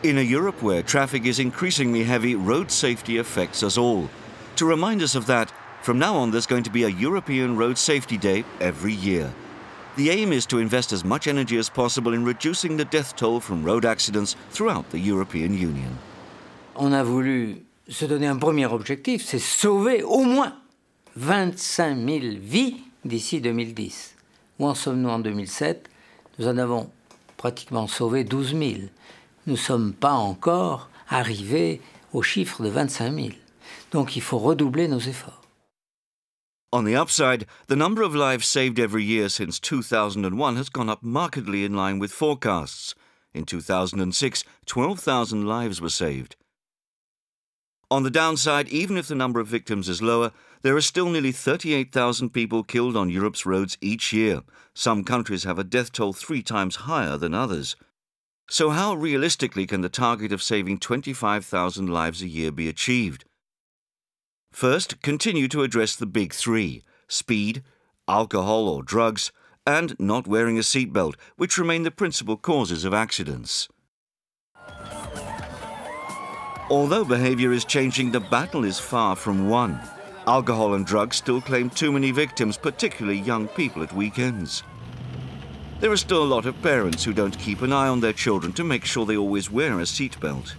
In a Europe where traffic is increasingly heavy, road safety affects us all. To remind us of that, from now on there's going to be a European Road Safety Day every year. The aim is to invest as much energy as possible in reducing the death toll from road accidents throughout the European Union. On a voulu se donner un premier objectif, c'est sauver au moins 25 000 vies d'ici 2010. Où en sommes-nous en 2007? Nous en avons pratiquement sauvé 12 000. Nous ne sommes pas encore arrivés au chiffre de 25 000. Donc il faut redoubler nos efforts. On the upside, the number of lives saved every year since 2001 has gone up markedly in line with forecasts. In 2006, 12,000 lives were saved. On the downside, even if the number of victims is lower, there are still nearly 38,000 people killed on Europe's roads each year. Some countries have a death toll 3 times higher than others. So how realistically can the target of saving 25,000 lives a year be achieved? First, continue to address the big 3: speed, alcohol or drugs, and not wearing a seatbelt, which remain the principal causes of accidents. Although behaviour is changing, the battle is far from won. Alcohol and drugs still claim too many victims, particularly young people at weekends. There are still a lot of parents who don't keep an eye on their children to make sure they always wear a seatbelt.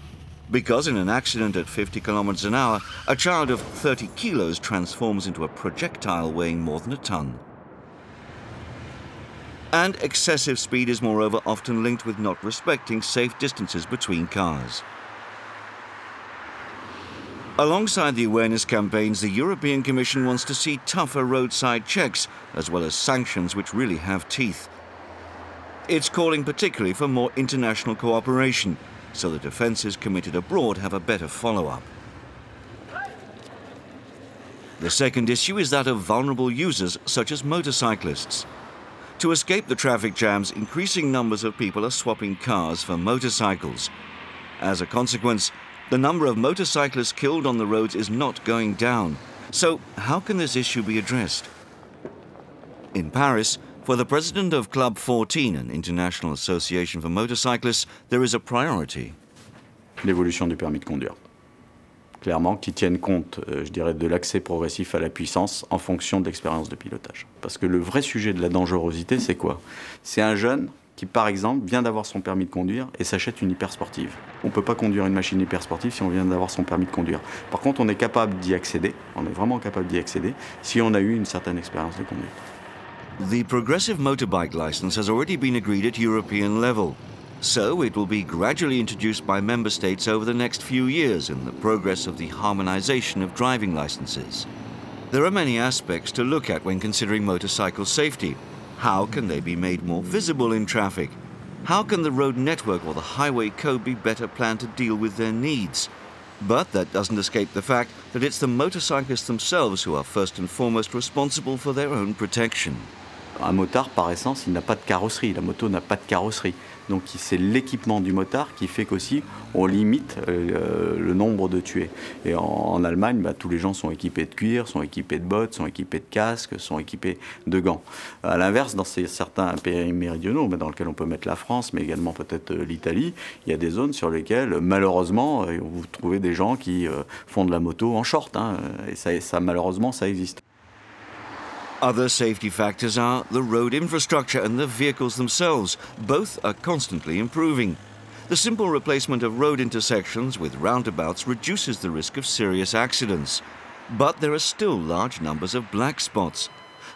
Because in an accident at 50 kilometers an hour, a child of 30 kilos transforms into a projectile weighing more than a ton. And excessive speed is moreover often linked with not respecting safe distances between cars. Alongside the awareness campaigns, the European Commission wants to see tougher roadside checks, as well as sanctions which really have teeth. It's calling particularly for more international cooperation, so that offences committed abroad have a better follow-up. The second issue is that of vulnerable users, such as motorcyclists. To escape the traffic jams, increasing numbers of people are swapping cars for motorcycles. As a consequence, the number of motorcyclists killed on the roads is not going down. So how can this issue be addressed? In Paris, for the president of Club 14, an international association for motorcyclists, there is a priority. L'évolution du permis de conduire. Clairement, qui tienne compte, je dirais, de l'accès progressif à la puissance en fonction de l'expérience de pilotage. Parce que le vrai sujet de la dangerosité, c'est quoi? C'est un jeune qui, par exemple, vient d'avoir son permis de conduire et s'achète une hypersportive. On ne peut pas conduire une machine hypersportive si on vient d'avoir son permis de conduire. Par contre, on est capable d'y accéder, on est vraiment capable d'y accéder, si on a eu une certaine expérience de conduite. The progressive motorbike license has already been agreed at European level, so it will be gradually introduced by member states over the next few years in the progress of the harmonization of driving licenses. There are many aspects to look at when considering motorcycle safety. How can they be made more visible in traffic? How can the road network or the highway code be better planned to deal with their needs? But that doesn't escape the fact that it's the motorcyclists themselves who are first and foremost responsible for their own protection. Un motard, par essence, il n'a pas de carrosserie. La moto n'a pas de carrosserie. Donc c'est l'équipement du motard qui fait qu'aussi on limite le nombre de tués. Et en Allemagne, tous les gens sont équipés de cuir, sont équipés de bottes, sont équipés de casques, sont équipés de gants. À l'inverse, dans certains pays méridionaux, dans lesquels on peut mettre la France, mais également peut-être l'Italie, il y a des zones sur lesquelles, malheureusement, vous trouvez des gens qui font de la moto en short. Et ça, malheureusement, ça existe. Other safety factors are the road infrastructure and the vehicles themselves. Both are constantly improving. The simple replacement of road intersections with roundabouts reduces the risk of serious accidents. But there are still large numbers of black spots.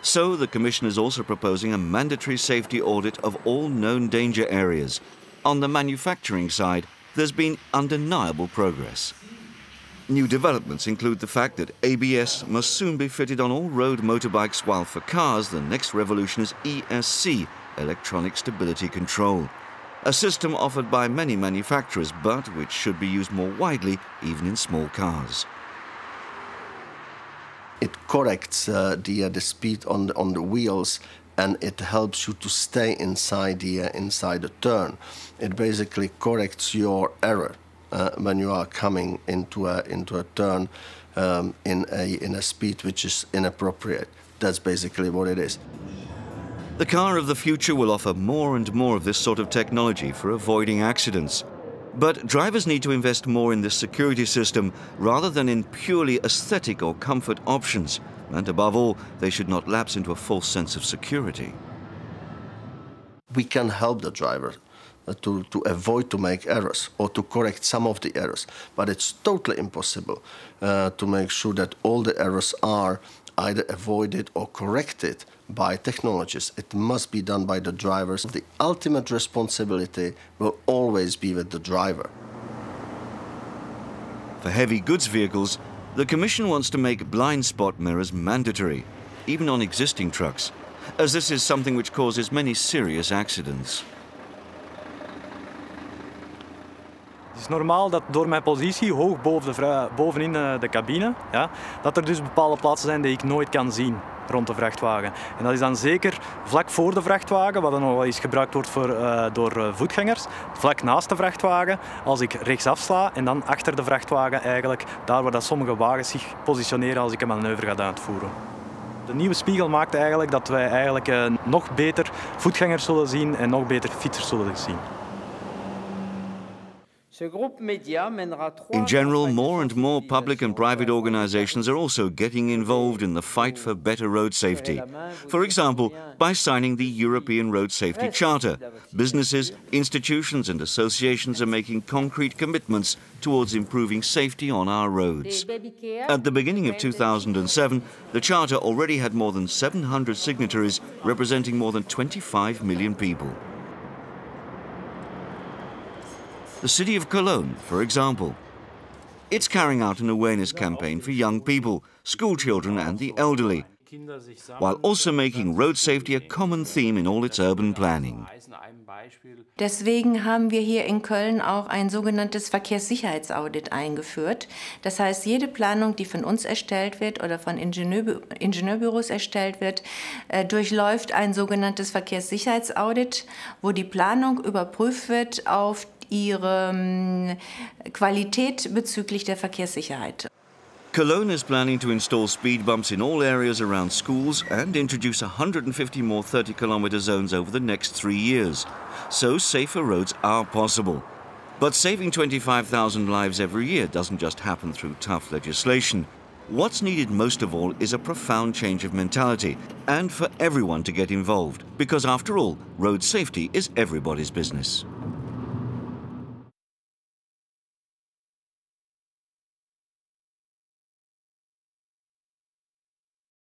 So the Commission is also proposing a mandatory safety audit of all known danger areas. On the manufacturing side, there's been undeniable progress. New developments include the fact that ABS must soon be fitted on all road motorbikes, while for cars the next revolution is ESC, Electronic Stability Control, a system offered by many manufacturers but which should be used more widely even in small cars. It corrects the speed on the wheels, and it helps you to stay inside the turn. It basically corrects your error. When you are coming into a turn in a speed which is inappropriate. That's basically what it is. The car of the future will offer more and more of this sort of technology for avoiding accidents. But drivers need to invest more in this security system rather than in purely aesthetic or comfort options. And above all, they should not lapse into a false sense of security. We can help the driver to avoid to make errors or to correct some of the errors, but it's totally impossible to make sure that all the errors are either avoided or corrected by technologists. It must be done by the drivers. The ultimate responsibility will always be with the driver. For heavy goods vehicles, the Commission wants to make blind spot mirrors mandatory, even on existing trucks, as this is something which causes many serious accidents. Het is normaal dat door mijn positie hoog bovenin de cabine, ja, dat er dus bepaalde plaatsen zijn die ik nooit kan zien rond de vrachtwagen. En dat is dan zeker vlak voor de vrachtwagen, wat dan nog wel eens gebruikt wordt door voetgangers. Vlak naast de vrachtwagen, als ik rechtsaf sla en dan achter de vrachtwagen eigenlijk, daar waar dat sommige wagens zich positioneren als ik een manoeuvre ga uitvoeren. De nieuwe spiegel maakt eigenlijk dat wij eigenlijk nog beter voetgangers zullen zien en nog beter fietsers zullen zien. In general, more and more public and private organizations are also getting involved in the fight for better road safety. For example, by signing the European Road Safety Charter, businesses, institutions and associations are making concrete commitments towards improving safety on our roads. At the beginning of 2007, the Charter already had more than 700 signatories, representing more than 25 million people. The city of Cologne, for example. It's carrying out an awareness campaign for young people, school children and the elderly, while also making road safety a common theme in all its urban planning. Deswegen haben wir hier in Köln auch ein sogenanntes Verkehrssicherheitsaudit eingeführt. Das heißt, jede Planung, die von uns erstellt wird oder von Ingenieurbüros erstellt wird, durchläuft ein sogenanntes Verkehrssicherheitsaudit, wo die Planung überprüft wird auf ihre Qualität bezüglich der Verkehrssicherheit. Cologne is planning to install speed bumps in all areas around schools and introduce 150 more 30-kilometer zones over the next 3 years. So safer roads are possible. But saving 25,000 lives every year doesn't just happen through tough legislation. What's needed most of all is a profound change of mentality and for everyone to get involved, because after all, road safety is everybody's business.